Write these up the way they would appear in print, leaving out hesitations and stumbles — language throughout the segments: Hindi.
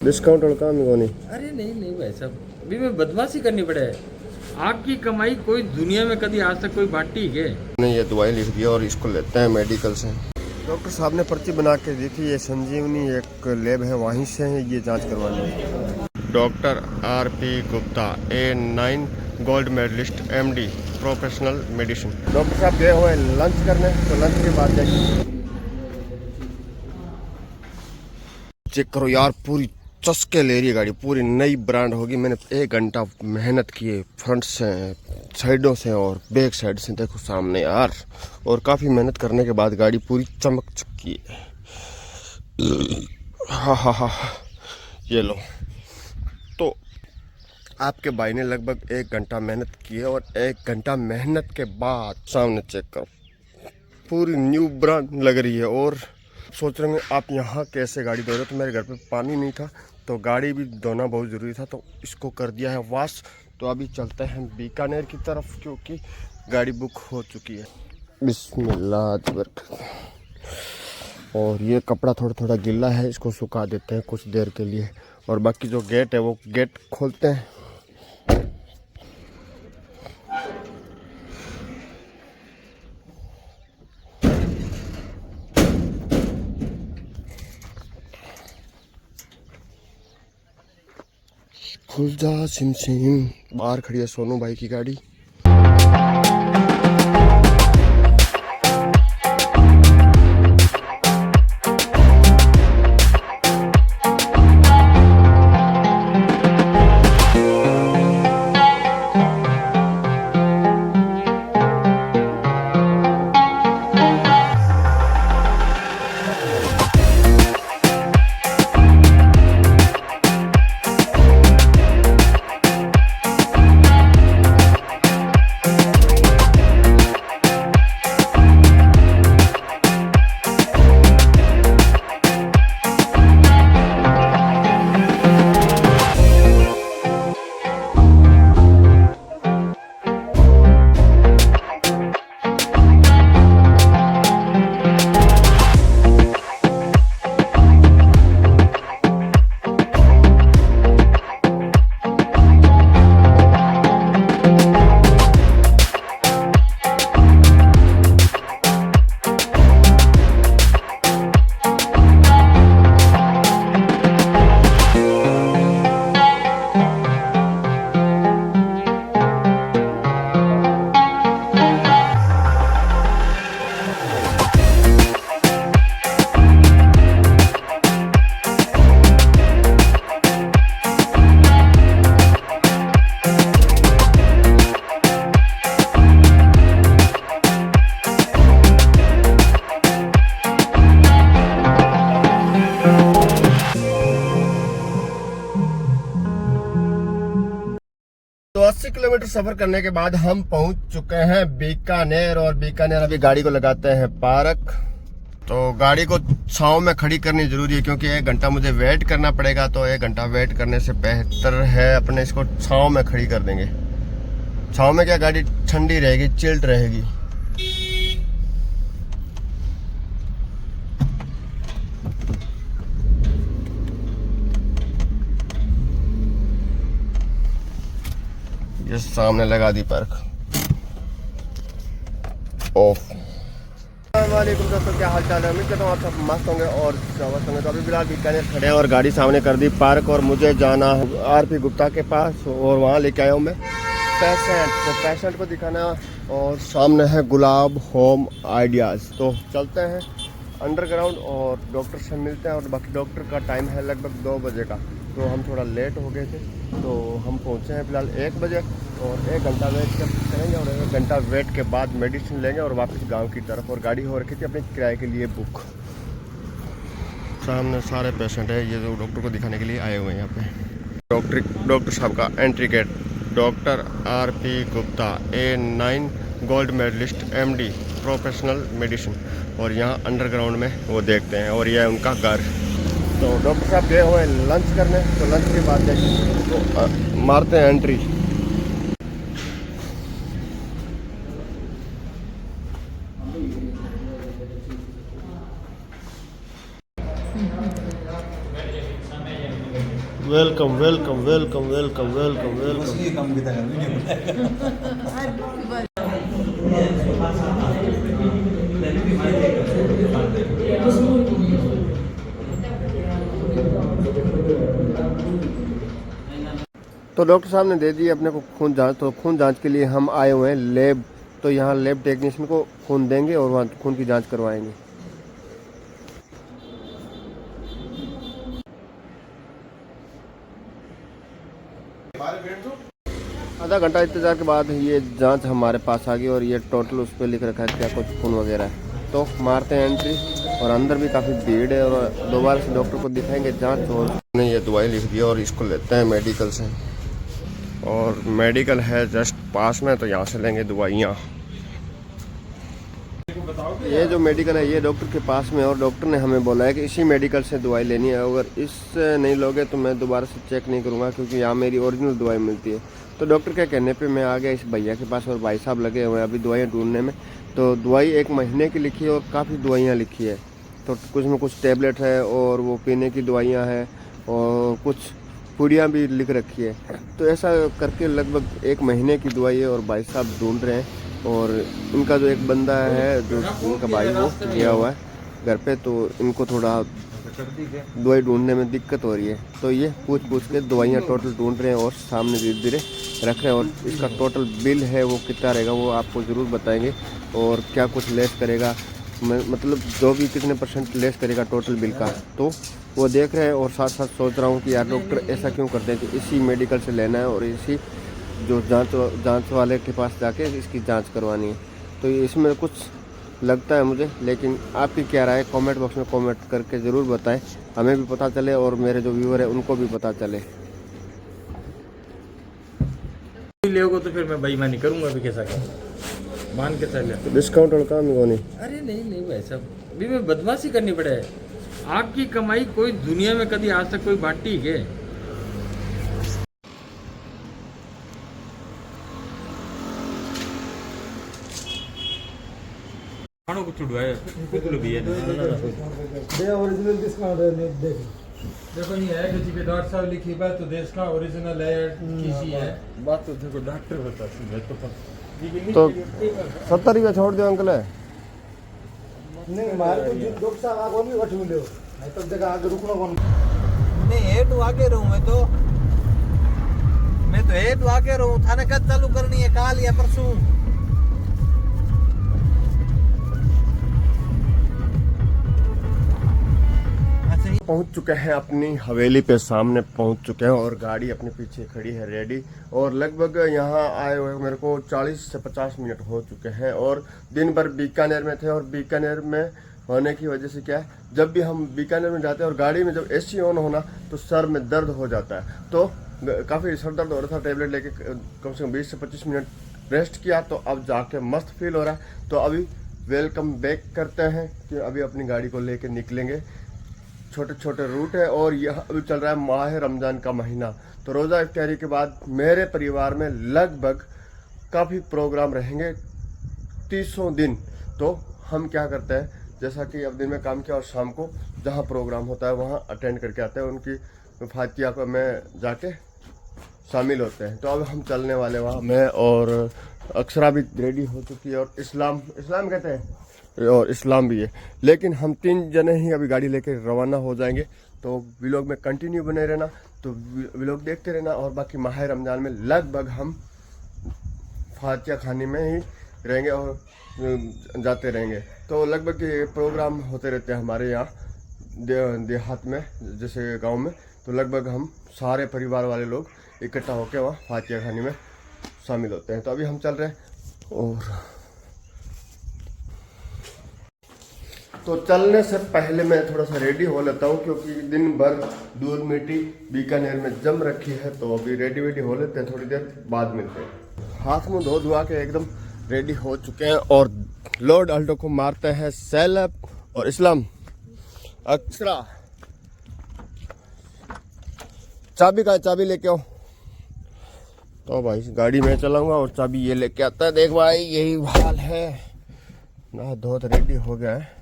डिस्काउंट और काम नहीं। अरे नहीं नहीं भाई साहब, अभी मैं बदमाशी करनी पड़े। आपकी कमाई कोई दुनिया में कभी आज तक कोई बांटी है? नहीं, ये दवाई लिख दिया और इसको लेते हैं मेडिकल से। डॉक्टर साहब ने पर्ची बना के दी थी। ये संजीवनी एक लैब है, वहीं से है ये जांच करवानी है। Doctor RP Gupta, A9 gold medallist, MD professional medicine. Doctor साहब गए हुए लंच करने, तो लंच के बाद जाएंगे। चेक करो यार, पूरी चस्के ले रही है गाड़ी, पूरी नई ब्रांड होगी। मैंने 1 घंटा मेहनत की है, फ्रंट से, साइडों से और बैक साइड से। देखो सामने यार, और काफ़ी मेहनत करने के बाद गाड़ी पूरी चमक चुकी है। हा, ये लो। तो आपके भाई ने लगभग 1 घंटा मेहनत की है, और 1 घंटा मेहनत के बाद सामने चेक करो, पूरी न्यू ब्रांड लग रही है। और सोच रहे हैं आप यहाँ कैसे गाड़ी धो रहे हो, तो मेरे घर पे पानी नहीं था, तो गाड़ी भी धोना बहुत ज़रूरी था, तो इसको कर दिया है वॉश। तो अभी चलते हैं बीकानेर की तरफ, क्योंकि गाड़ी बुक हो चुकी है। बिस्मिल्लाह। और ये कपड़ा थोड़ा थोड़ा गीला है, इसको सुखा देते हैं कुछ देर के लिए, और बाकी जो गेट है वो गेट खोलते हैं। खुल जा सिम सिम। बाहर खड़ी है सोनू भाई की गाड़ी। तो 80 किलोमीटर सफर करने के बाद हम पहुंच चुके हैं बीकानेर, और बीकानेर अभी गाड़ी को लगाते हैं पार्क। तो गाड़ी को छांव में खड़ी करनी जरूरी है, क्योंकि 1 घंटा मुझे वेट करना पड़ेगा। तो 1 घंटा वेट करने से बेहतर है अपने इसको छांव में खड़ी कर देंगे। छांव में क्या, गाड़ी ठंडी रहेगी, चिल्ड रहेगी। ये सामने लगा दी पार्क ऑफ। वालेकुम दोस्तों, क्या हाल चाल है? उम्मीद करता हूँ आप सब मस्त होंगे और स्वस्थ होंगे। तो अभी फिलहाल बीकानेर खड़े हैं और गाड़ी सामने कर दी पार्क, और मुझे जाना RP गुप्ता के पास, और वहाँ लेके आया हूँ मैं पेशेंट। तो पेशेंट को दिखाना, और सामने है गुलाब होम आइडियाज़। तो चलते हैं अंडरग्राउंड और डॉक्टर से मिलते हैं। और बाकी डॉक्टर का टाइम है लगभग 2 बजे का, तो हम थोड़ा लेट हो गए थे, तो हम पहुँचे हैं फिलहाल 1 बजे। और 1 घंटा वेट करेंगे, और 1 घंटा वेट के बाद मेडिसिन लेंगे और वापस गांव की तरफ। और गाड़ी हो रखी थी अपने किराए के लिए बुक। सामने सारे पेशेंट है, ये जो डॉक्टर को दिखाने के लिए आए हुए हैं यहाँ पे। डॉक्टर साहब का entry gate, doctor RP Gupta, A9 gold medallist, MD professional medicine. और यहाँ अंडरग्राउंड में वो देखते हैं, और यह है उनका घर। तो डॉक्टर साहब गए हुए लंच करने, तो लंच के बाद जाएंगे, तो मारते हैं entry. Welcome welcome welcome welcome welcome welcome. तो डॉक्टर साहब ने दे दी अपने को खून जांच। तो खून जांच के लिए हम आए हुए हैं लैब। तो यहाँ लैब टेक्नीशियन को खून देंगे और वहाँ खून की जांच करवाएंगे। आधा घंटा इंतजार के बाद ये जांच हमारे पास आ गई और ये टोटल उस पर लिख रखा है क्या कुछ खून वगैरह है। तो मारते हैं एंट्री और अंदर भी काफ़ी भीड़ है और दोबारा से डॉक्टर को दिखाएंगे जांच। और उसने ये दवाई लिख दी और इसको लेते हैं मेडिकल से। और मेडिकल है जस्ट पास में, तो यहाँ से लेंगे दवाइयाँ। ये जो मेडिकल है ये डॉक्टर के पास में, और डॉक्टर ने हमें बोला है कि इसी मेडिकल से दवाई लेनी है। अगर इससे नहीं लोगे तो मैं दोबारा से चेक नहीं करूँगा, क्योंकि यहाँ मेरी ओरिजिनल दवाई मिलती है। तो डॉक्टर के कहने पे मैं आ गया इस भैया के पास और भाई साहब लगे हुए हैं अभी दवाइयाँ ढूंढने में। तो दवाई 1 महीने की लिखी है और काफ़ी दवाइयाँ लिखी है। तो कुछ में कुछ टैबलेट है और वो पीने की दवाइयाँ हैं और कुछ पुड़ियाँ भी लिख रखी है। तो ऐसा करके लगभग 1 महीने की दवाई है और भाई साहब ढूंढ रहे हैं। और इनका जो एक बंदा है जो इनका भाई वो गया हुआ है घर पे, तो इनको थोड़ा दवाई ढूंढने में दिक्कत हो रही है। तो ये पूछ के दवाइयाँ टोटल ढूंढ रहे हैं और सामने धीरे धीरे रख रहे हैं। और इसका टोटल बिल है वो कितना रहेगा वो आपको ज़रूर बताएंगे, और क्या कुछ लेस करेगा, मतलब जो भी कितने % लेस करेगा टोटल बिल का, तो वो देख रहे हैं। और साथ साथ सोच रहा हूँ कि यार डॉक्टर ऐसा क्यों करते हैं कि इसी मेडिकल से लेना है और इसी जो जांच वाले के पास जाके इसकी जांच करवानी है। तो इसमें कुछ लगता है मुझे, लेकिन आपकी क्या राय है कमेंट बॉक्स में कमेंट करके ज़रूर बताएं, हमें भी पता चले और मेरे जो व्यूअर है उनको भी पता चले। लेगा तो फिर मैं बेईमानी करूंगा भी, कैसा क्या मान के चले तो डिस्काउंट और काम नहीं। अरे नहीं भाई साहब, भी मैं बदमाशी करनी पड़े। आपकी कमाई कोई दुनिया में कभी आज तक कोई बांटी है? खानों को छुड़वाए कुछ भी है दे ओरिजिनल डिस्काउंट है देखो ये है कि पे डॉक्टर साहब लिखी बात तो देश का ओरिजिनल है किसी है बात तो देखो डॉक्टर बता मैं तो 70 रुपया छोड़ दो अंकल है। नहीं मार को डॉक्टर साहब आगो नहीं बैठ मिलो नहीं तब जगह आगे रुकना कौन नहीं है तो आगे रहूं मैं तो है तो आगे रहूं। थाने कब चालू करनी है, कल या परसों? पहुंच चुके हैं अपनी हवेली पे, सामने पहुंच चुके हैं और गाड़ी अपने पीछे खड़ी है रेडी। और लगभग यहाँ आए हुए मेरे को 40 से 50 मिनट हो चुके हैं। और दिन भर बीकानेर में थे और बीकानेर में होने की वजह से क्या है, जब भी हम बीकानेर में जाते हैं और गाड़ी में जब AC ऑन होना तो सर में दर्द हो जाता है। तो काफ़ी सर दर्द हो रहा था, टेबलेट लेके कम से कम 20 से 25 मिनट रेस्ट किया तो अब जाके मस्त फील हो रहा है। तो अभी वेलकम बैक करते हैं कि अभी अपनी गाड़ी को लेके निकलेंगे। छोटे छोटे रूट है और यह अभी चल रहा है माह रमज़ान का महीना। तो रोज़ा इफ्तारी के बाद मेरे परिवार में लगभग काफ़ी प्रोग्राम रहेंगे 300 दिन। तो हम क्या करते हैं, जैसा कि अब दिन में काम किया और शाम को जहाँ प्रोग्राम होता है वहाँ अटेंड करके आते हैं, उनकी फातिया को में जाके शामिल होते हैं। तो अब हम चलने वाले वहाँ, मैं और अक्षरा भी रेडी हो चुकी है और इस्लाम कहते हैं और इस्लाम भी है। लेकिन हम 3 जने ही अभी गाड़ी लेके रवाना हो जाएंगे। तो व्लॉग में कंटिन्यू बने रहना, तो व्लॉग देखते रहना। और बाकी माह रमज़ान में लगभग हम फातिया खाने में ही रहेंगे और जाते रहेंगे। तो लगभग ये प्रोग्राम होते रहते हैं हमारे यहाँ देहात में, जैसे गांव में। तो लगभग हम सारे परिवार वाले लोग इकट्ठा होकर वहाँ फातिया खाने में शामिल होते हैं। तो अभी हम चल रहे हैं। और तो चलने से पहले मैं थोड़ा सा रेडी हो लेता हूँ, क्योंकि दिन भर धूल मिट्टी बीकानेर में जम रखी है। तो अभी रेडी हो लेते हैं, थोड़ी देर बाद मिलते हैं। हाथ मुंह धो धुआ के एकदम रेडी हो चुके हैं और लॉर्ड अल्टो को मारते हैं सैलब और इस्लाम। अक्षरा चाबी का चाबी लेके आओ। तो भाई गाड़ी में चलाऊंगा और चाबी ये लेके आता है। देख भाई यही हाल है ना, धो रेडी हो गया है।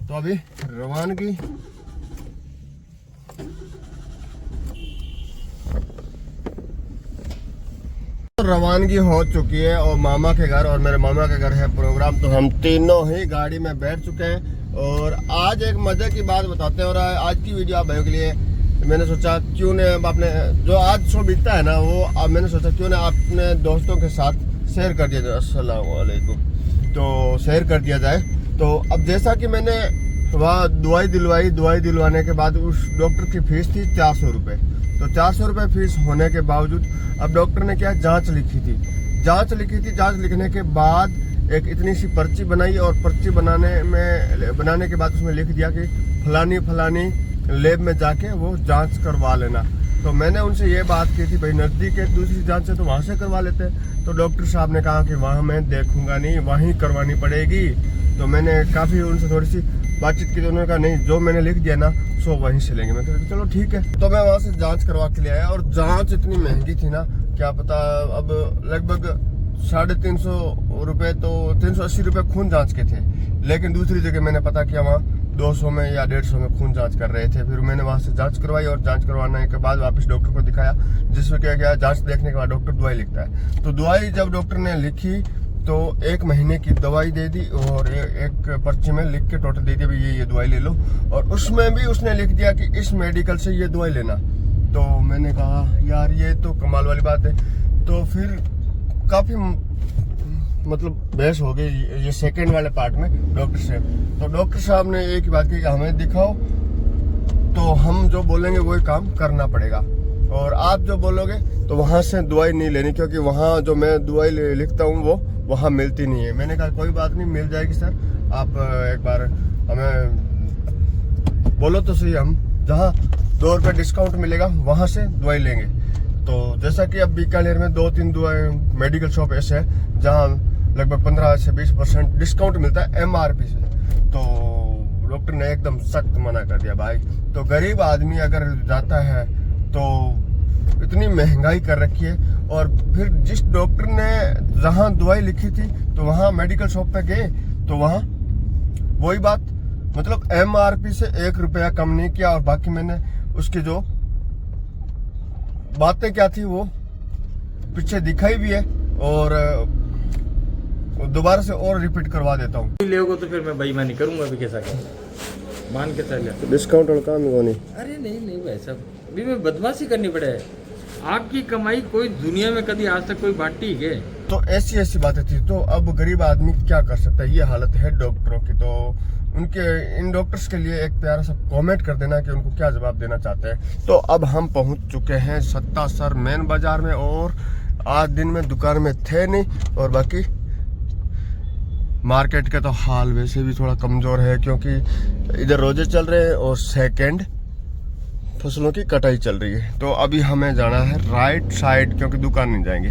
तो अभी रवानगी रवानगी हो चुकी है और मामा के घर, और मेरे मामा के घर है प्रोग्राम, तो हम तीनों ही गाड़ी में बैठ चुके हैं। और आज एक मजे की बात बताते हैं, और आज की वीडियो आप भाइयों के लिए मैंने सोचा क्यों ने अपने जो आज शो बीतता है ना, वो अब मैंने सोचा क्यों ना अपने दोस्तों के साथ शेयर कर दिया जाए। अस्सलाम वालेकुम। तो शेयर कर दिया जाए। तो अब जैसा कि मैंने वहाँ दवाई दिलवाने के बाद उस डॉक्टर की फीस थी 400 रुपये। तो 400 रुपये फीस होने के बावजूद अब डॉक्टर ने क्या जांच लिखी थी। जांच लिखने के बाद एक इतनी सी पर्ची बनाई, और पर्ची बनाने के बाद उसमें लिख दिया कि फलानी लैब में जाके वो जांच करवा लेना। तो मैंने उनसे ये बात की थी, भाई नज़दीक है दूसरी जांच है तो वहाँ से करवा लेते हैं। तो डॉक्टर साहब ने कहा कि वहाँ मैं देखूंगा नहीं, वहीं करवानी पड़ेगी। तो मैंने काफ़ी उनसे थोड़ी सी बातचीत की, तो उन्होंने कहा नहीं, जो मैंने लिख दिया ना सो वहीं से लेंगे। मैं कहा चलो ठीक है। तो मैं वहाँ से जांच करवा के ले आया, और जांच इतनी महंगी थी ना, क्या पता, अब लगभग 350 रुपये, तो 380 रुपये खून जांच के थे। लेकिन दूसरी जगह मैंने पता किया वहाँ 200 में या 150 में खून जांच कर रहे थे। फिर मैंने वहाँ से जांच करवाई, और जांच करवाने के बाद वापस डॉक्टर को दिखाया, जिसमें क्या किया, जांच देखने के बाद डॉक्टर दवाई लिखता है। तो दवाई जब डॉक्टर ने लिखी तो 1 महीने की दवाई दे दी, और एक पर्ची में लिख के टोटल दे दिया, भाई ये दवाई ले लो। और उसमें भी उसने लिख दिया कि इस मेडिकल से ये दवाई लेना। तो मैंने कहा यार ये तो कमाल वाली बात है। तो फिर काफ़ी मतलब बहस हो गई ये सेकंड वाले पार्ट में डॉक्टर से। तो डॉक्टर साहब ने एक ही बात की कि हमें दिखाओ, तो हम जो बोलेंगे वही काम करना पड़ेगा, और आप जो बोलोगे तो वहाँ से दवाई नहीं लेनी, क्योंकि वहाँ जो मैं दवाई लिखता हूँ वो वहाँ मिलती नहीं है। मैंने कहा कोई बात नहीं, मिल जाएगी सर, आप एक बार हमें बोलो तो सही, हम जहाँ 2 रुपये डिस्काउंट मिलेगा वहाँ से दवाई लेंगे। तो जैसा कि अब बीकानेर में 2-3 दवाई मेडिकल शॉप ऐसे है जहाँ लगभग 15 से 20% डिस्काउंट मिलता है MRP से। तो डॉक्टर ने एकदम सख्त मना कर दिया भाई। तो गरीब आदमी अगर जाता है तो इतनी महंगाई कर रखी है। और फिर जिस डॉक्टर ने जहाँ दवाई लिखी थी तो वहाँ मेडिकल शॉप पे गए तो वहाँ वही बात, मतलब MRP से 1 रुपया कम नहीं किया। और बाकी मैंने उसकी जो बातें क्या थी वो पीछे दिखाई भी है, और दोबारा से और रिपीट करवा देता हूँ। लोगों तो फिर मैं बेईमानी करूंगा भी, कैसा क्या मान के चले। डिस्काउंट और काम नहीं। अरे नहीं भाई साहब, भी मैं बदमाशी करनी पड़े। आपकी कमाई कोई दुनिया में कभी आज तक कोई बांटी है? तो ऐसी बातें थी। तो अब गरीब आदमी क्या कर सकता है, ये हालत है डॉक्टरों की। तो उनके इन डॉक्टर्स के लिए एक प्यारा सा कमेंट कर देना कि उनको क्या जवाब देना चाहते हैं। तो अब हम पहुंच चुके हैं सत्तासर मेन बाजार में, और आज दिन में दुकान में थे नहीं, और बाकी मार्केट का तो हाल वैसे भी थोड़ा कमजोर है, क्योंकि इधर रोजे चल रहे हैं और सेकंड फसलों की कटाई चल रही है। तो अभी हमें जाना है राइट साइड, क्योंकि दुकान नहीं जाएंगे।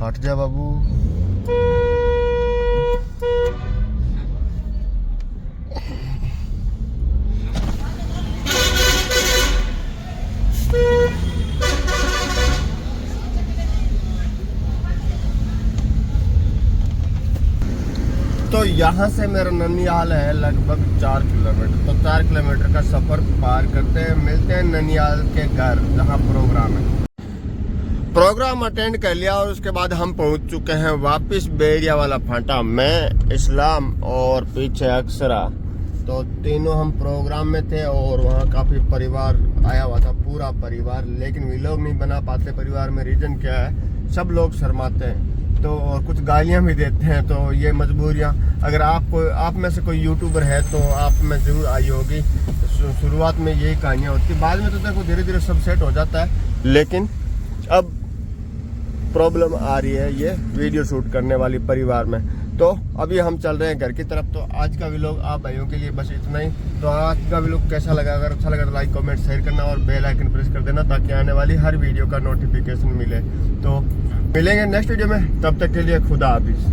हट जा बाबू। तो यहाँ से मेरा ननियाल है लगभग 4 किलोमीटर। तो 4 किलोमीटर का सफर पार करते हैं, मिलते हैं ननियाल के घर जहाँ प्रोग्राम है। प्रोग्राम अटेंड कर लिया, और उसके बाद हम पहुँच चुके हैं वापस बेरिया वाला फाटा। मैं, इस्लाम और पीछे अक्षरा, तो तीनों हम प्रोग्राम में थे। और वहाँ काफ़ी परिवार आया हुआ था, पूरा परिवार। लेकिन व्लॉग नहीं बना पाते परिवार में, रीज़न क्या है, सब लोग शर्माते हैं तो, और कुछ गालियाँ भी देते हैं। तो ये मजबूरियाँ, अगर आप में से कोई यूट्यूबर है तो आप में ज़रूर आई होगी। शुरुआत में यही कहानियाँ होती, बाद में तो देखो धीरे धीरे सब सेट हो जाता है। लेकिन अब प्रॉब्लम आ रही है ये वीडियो शूट करने वाली परिवार में। तो अभी हम चल रहे हैं घर की तरफ। तो आज का व्लॉग आप भाइयों के लिए बस इतना ही। तो आज का व्लॉग कैसा लगा, अगर अच्छा लगा तो लाइक कमेंट शेयर करना, और बेल आइकन प्रेस कर देना, ताकि आने वाली हर वीडियो का नोटिफिकेशन मिले। तो मिलेंगे नेक्स्ट वीडियो में, तब तक के लिए खुदा हाफिज।